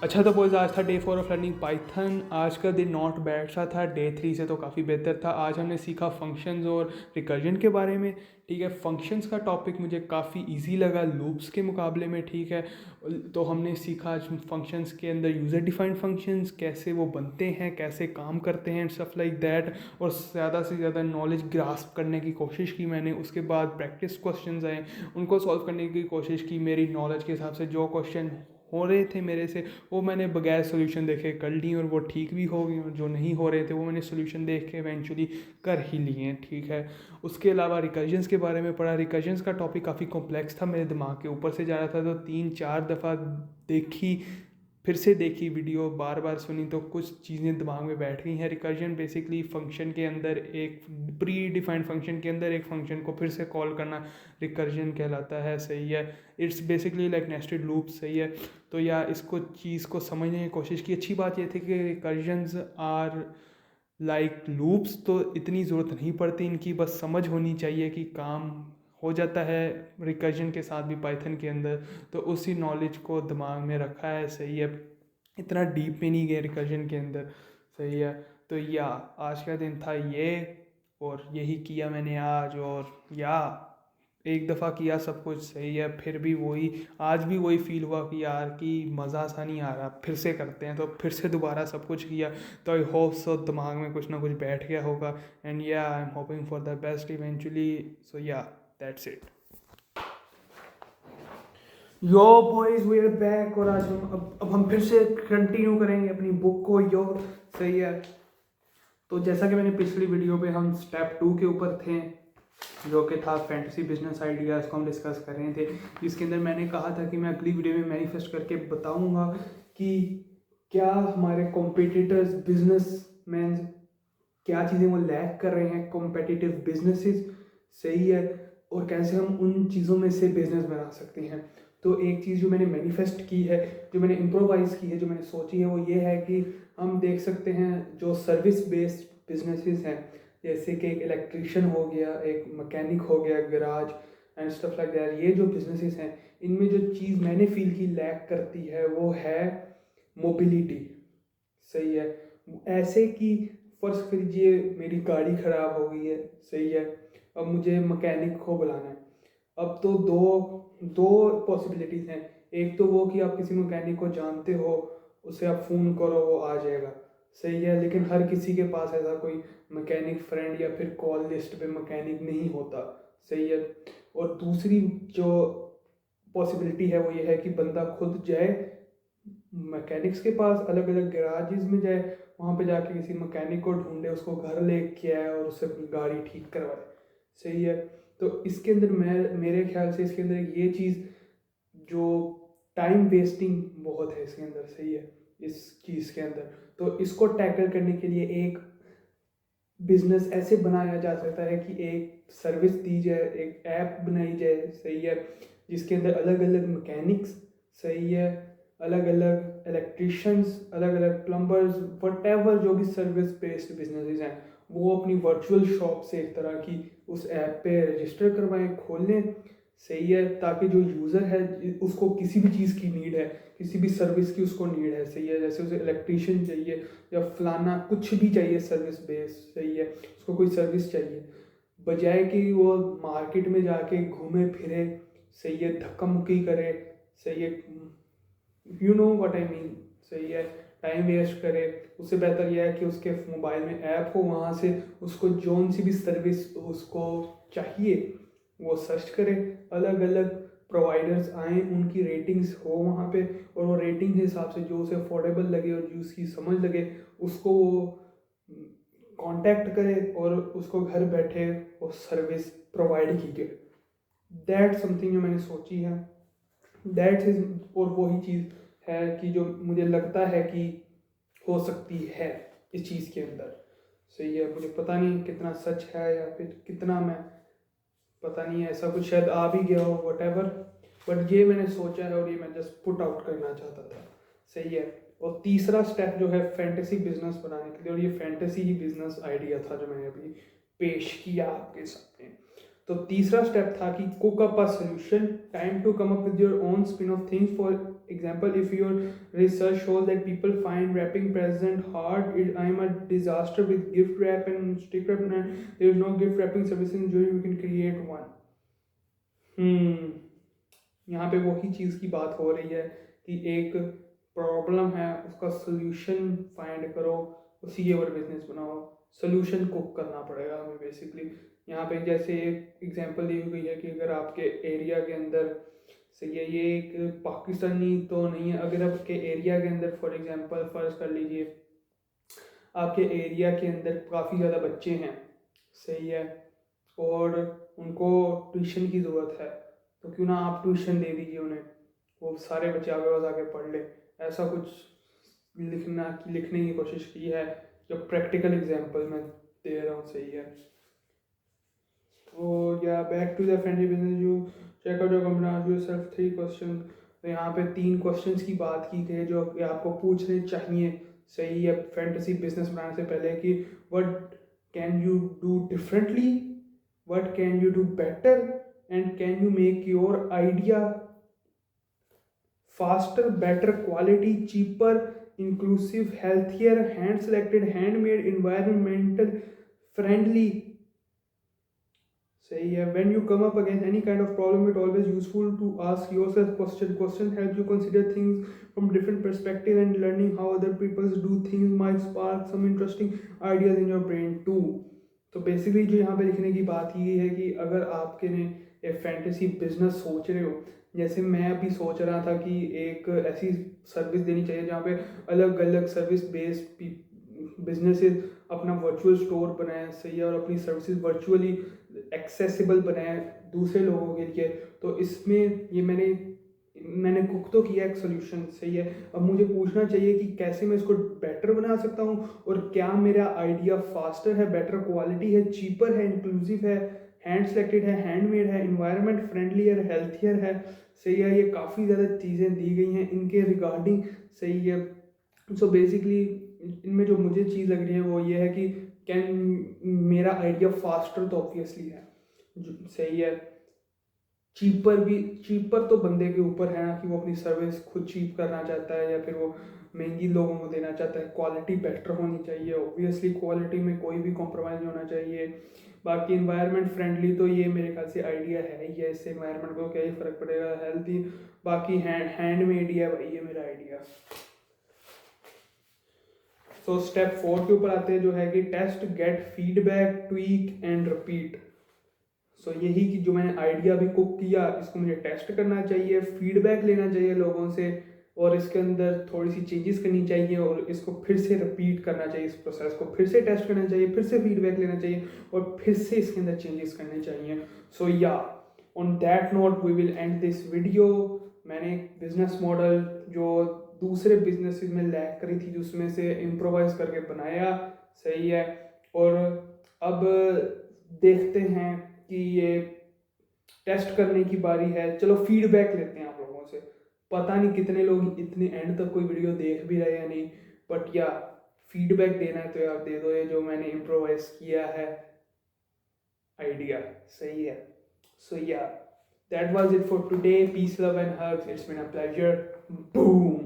अच्छा तो बॉयज़, आज था डे 4 ऑफ लर्निंग पाइथन। आज का दिन नॉट बैड सा था, डे 3 से तो काफ़ी बेहतर था। आज हमने सीखा फंक्शंस और रिकर्जन के बारे में। ठीक है, फंक्शंस का टॉपिक मुझे काफ़ी इजी लगा लूप्स के मुकाबले में। ठीक है, तो हमने सीखा आज फंक्शंस के अंदर यूज़र डिफाइंड फंक्शंस कैसे वो बनते हैं, कैसे काम करते हैं, स्टफ लाइक दैट। और ज़्यादा से ज़्यादा नॉलेज ग्रास्प करने की कोशिश की मैंने। उसके बाद प्रैक्टिस क्वेश्चंस आए, उनको सॉल्व करने की कोशिश की। मेरी नॉलेज के हिसाब से जो क्वेश्चन हो रहे थे मेरे से, वो मैंने बगैर सोल्यूशन देखे कर ली, और वो ठीक भी हो गई। और जो नहीं हो रहे थे वो मैंने सोल्यूशन देख के इवेंचुअली कर ही लिए। ठीक है, उसके अलावा रिकर्जन्स के बारे में पढ़ा। रिकर्जन्स का टॉपिक काफ़ी कॉम्प्लेक्स था, मेरे दिमाग के ऊपर से जा रहा था, तो 3-4 दफ़ा देखी, फिर से देखी वीडियो, बार बार सुनी, तो कुछ चीज़ें दिमाग में बैठ गई हैं। रिकर्जन बेसिकली फंक्शन के अंदर, एक प्री डिफाइंड फंक्शन के अंदर एक फंक्शन को फिर से कॉल करना रिकर्जन कहलाता है। सही है, it's basically like nested loop. सही है, तो या इसको चीज़ को समझने की कोशिश की। अच्छी बात ये थी कि रिकर्जन्स आर लाइक लूप्स, तो इतनी ज़रूरत नहीं पड़ती इनकी, बस समझ होनी चाहिए कि काम हो जाता है रिकर्जन के साथ भी पाइथन के अंदर। तो उसी नॉलेज को दिमाग में रखा है। सही है, इतना डीप में नहीं गए रिकर्जन के अंदर। सही है, तो या आज का दिन था ये, और यही किया मैंने आज। और या एक दफ़ा किया सब कुछ। सही है, फिर भी वही, आज भी वही फील हुआ कि यार कि मज़ा सा नहीं आ रहा, फिर से करते हैं। तो फिर से दोबारा सब कुछ किया। तो आई होप सो दिमाग में कुछ ना कुछ बैठ गया होगा। And yeah I am hoping for the best eventually. So yeah that's it. Yo boys, we are back. और आज हम अब हम फिर से कंटिन्यू करेंगे अपनी बुक को। यो सही है, तो जैसा कि मैंने पिछली वीडियो पे हम स्टेप 2 के ऊपर थे, जो कि था फैंटेसी बिजनेस आइडियाज़ को हम डिस्कस कर रहे थे। इसके अंदर मैंने कहा था कि मैं अगली वीडियो में मैनिफेस्ट करके बताऊंगा कि क्या हमारे कॉम्पिटिटर्स बिजनेसमैन, क्या चीज़ें वो लैक कर रहे हैं कॉम्पिटिटिव बिजनेसेस। सही है, और कैसे हम उन चीज़ों में से बिजनेस बना सकते हैं। तो एक चीज़ जो मैंने मैनिफेस्ट की है, जो मैंने इम्प्रोवाइज़ की है, जो मैंने सोची है, वो ये है कि हम देख सकते हैं जो सर्विस बेस्ड बिजनेसेस हैं, जैसे कि एक इलेक्ट्रिशियन हो गया, एक मैकेनिक हो गया, garage and stuff like that. ये जो बिजनेसेस हैं, इनमें जो चीज़ मैंने फील की लैक करती है वो है मोबिलिटी। सही है, ऐसे कि फर्ज कीजिए मेरी गाड़ी ख़राब हो गई है। सही है, अब मुझे मैकेनिक को बुलाना है। अब तो दो दो पॉसिबिलिटीज़ हैं। एक तो वो कि आप किसी मैकेनिक को जानते हो, उसे आप फ़ोन करो, वो आ जाएगा। सही है, लेकिन हर किसी के पास ऐसा कोई मैकेनिक फ्रेंड या फिर कॉल लिस्ट पे मैकेनिक नहीं होता। सही है, और दूसरी जो पॉसिबिलिटी है वो ये है कि बंदा खुद जाए मैकेनिक्स के पास, अलग अलग गैराजेस में जाए, वहाँ पे जाके किसी मैकेनिक को ढूंढे, उसको घर लेके आए और उससे अपनी गाड़ी ठीक करवाए। सही है, तो इसके अंदर मैं, मेरे ख्याल से इसके अंदर ये चीज़ जो टाइम वेस्टिंग बहुत है इसके अंदर। सही है, इस चीज़ के अंदर, तो इसको टैकल करने के लिए एक बिजनेस ऐसे बनाया जा सकता है कि एक सर्विस दी जाए, एक ऐप बनाई जाए। सही है, जिसके अंदर अलग अलग मैकेनिक्स, सही है, अलग अलग इलेक्ट्रिशियंस, अलग अलग प्लम्बर्स, वट जो भी सर्विस बेस्ड बिजनेसेस हैं, वो अपनी वर्चुअल शॉप से एक तरह की उस ऐप पे रजिस्टर करवाएं, खोलें। सही है, ताकि जो यूज़र है उसको किसी भी चीज़ की नीड है, किसी भी सर्विस की उसको नीड है। सही है, जैसे उसे इलेक्ट्रिशियन चाहिए या फलाना कुछ भी चाहिए सर्विस बेस। सही है, उसको कोई सर्विस चाहिए, बजाय कि वो मार्केट में जाके घूमे फिरे, सही है, धक्का मुक्की करे, सही है, you know what I mean. सही है, टाइम वेस्ट करे। उससे बेहतर यह है कि उसके मोबाइल में ऐप हो, वहाँ से उसको जौन सी भी सर्विस उसको चाहिए वो सर्च करे, अलग अलग प्रोवाइडर्स आएँ, उनकी रेटिंग्स हो वहाँ पे, और वो रेटिंग के हिसाब से जो उसे अफोर्डेबल लगे और जो उसकी समझ लगे, उसको वो कांटेक्ट करे और उसको घर बैठे वो सर्विस प्रोवाइड की जाए। दैट समथिंग जो मैंने सोची है, दैट इज, और वही चीज़ है कि जो मुझे लगता है कि हो सकती है इस चीज़ के अंदर। सही है, मुझे पता नहीं कितना सच है या फिर कितना, मैं पता नहीं है, ऐसा कुछ शायद आ भी गया हो, वट एवर, बट ये मैंने सोचा है और ये मैं जस्ट पुट आउट करना चाहता था। सही है, और तीसरा स्टेप जो है फैंटेसी बिजनेस बनाने के लिए, और ये फैंटेसी ही बिजनेस आइडिया था जो मैंने अभी पेश किया आपके सामने। तो तीसरा स्टेप था कि cook up a solution, time to come up with your own spin off things. For example, if your research shows that people find wrapping present hard, it I am a disaster with gift wrap and stick wrap, and there is no gift wrapping service in जो you can create one. यहाँ पे वही चीज़ की बात हो रही है कि एक प्रॉब्लम है, उसका सोल्यूशन फाइंड करो, उसी के ऊपर बिजनेस बनाओ. सोल्यूशन कुक करना पड़ेगा हमें बेसिकली. यहाँ पे जैसे एक एग्जांपल दी हुई है कि अगर आपके एरिया के अंदर, सही है, ये एक पाकिस्तानी तो नहीं है, अगर आपके एरिया के अंदर फॉर एग्जांपल फ़र्ज़ कर लीजिए आपके एरिया के अंदर काफ़ी ज़्यादा बच्चे हैं, सही है, और उनको ट्यूशन की ज़रूरत है, तो क्यों ना आप ट्यूशन दे दीजिए उन्हें, वो सारे बच्चे आगे पास आके पढ़ ले. ऐसा कुछ लिखने की कोशिश की है, जो प्रैक्टिकल एग्जांपल मैं दे रहा हूँ, सही है. तो yeah back to the friendly business, you check out your company, ask yourself 3 question. तो यहाँ पे 3 क्वेश्चंस की बात की गई जो आपको पूछने चाहिए, सही है, फैंटेसी बिजनेस बनाने से पहले कि what can you do differently, what can you do better, and can you make your idea faster, better quality, cheaper, inclusive, healthier, hand selected, handmade, environmental friendly. सही है. When you come up against any kind of problem, it always useful to ask yourself question helps you consider things from different perspective, and learning how other people do things might spark some interesting ideas in your brain too. तो basically जो यहाँ पे लिखने की बात ये है कि अगर आपके ने एक फैंटेसी बिजनेस सोच रहे हो, जैसे मैं अभी सोच रहा था कि एक ऐसी सर्विस देनी चाहिए जहाँ पे अलग अलग सर्विस बेस्ड बिजनेसेस अपना वर्चुअल स्टोर बनाएं, सही है, और अपनी सर्विसेज वर्चुअली एक्सेसिबल बनाएं दूसरे लोगों के लिए. तो इसमें ये मैंने कुक तो किया एक सोल्यूशन, सही है. अब मुझे पूछना चाहिए कि कैसे मैं इसको बेटर बना सकता हूँ, और क्या मेरा आइडिया फास्टर है, बेटर क्वालिटी है, चीपर है, इंक्लूसिव है, हैंड सेलेक्टेड है, हैंडमेड है, इन्वायरमेंट फ्रेंडली है, हेल्थियर है, सही है. ये काफ़ी ज़्यादा चीज़ें दी गई हैं इनके रिगार्डिंग, सही है. सो बेसिकली इनमें जो मुझे चीज़ लग रही है वो ये है कि कैन मेरा आइडिया फास्टर तो ऑब्वियसली है, सही है. चीपर तो बंदे के ऊपर है ना कि वो अपनी सर्विस खुद चीप करना चाहता है या फिर वो महंगी लोगों को देना चाहता है. क्वालिटी बेटर होनी चाहिए, ऑब्वियसली क्वालिटी में कोई भी कॉम्प्रोमाइज़ नहीं होना चाहिए. बाकी इन्वायरमेंट फ्रेंडली, तो ये मेरे ख्याल से आइडिया है ही है, इससे इन्वायरमेंट को क्या ही फ़र्क पड़ेगा. हेल्थी, बाकी हैंडमेड ही है भाई, ये मेरा आइडिया. सो स्टेप 4 के ऊपर आते हैं, जो है कि test, get feedback, tweak and repeat. So यही कि जो मैंने आइडिया भी कुक किया, इसको मुझे टेस्ट करना चाहिए, फीडबैक लेना चाहिए लोगों से, और इसके अंदर थोड़ी सी चेंजेस करनी चाहिए, और इसको फिर से रिपीट करना चाहिए, इस प्रोसेस को फिर से टेस्ट करना चाहिए, फिर से फीडबैक लेना चाहिए, और फिर से इसके अंदर चेंजेस करने चाहिए. So yeah on that note we will end this video. मैंने एक बिजनेस मॉडल जो दूसरे बिजनेस में लैग करी थी, जिसमें से इम्प्रोवाइज करके बनाया, सही है. और अब देखते हैं कि ये टेस्ट करने की बारी है. चलो फीडबैक लेते हैं आप लोगों से. पता नहीं कितने लोग इतने एंड तक कोई वीडियो देख भी रहे हैं नहीं, बट या फीडबैक देना है तो यार दे दो, ये जो मैंने इम्प्रोवाइज किया है आइडिया, सही है. सो या that was it for today. Peace, love and hugs. It's been a pleasure. Boom.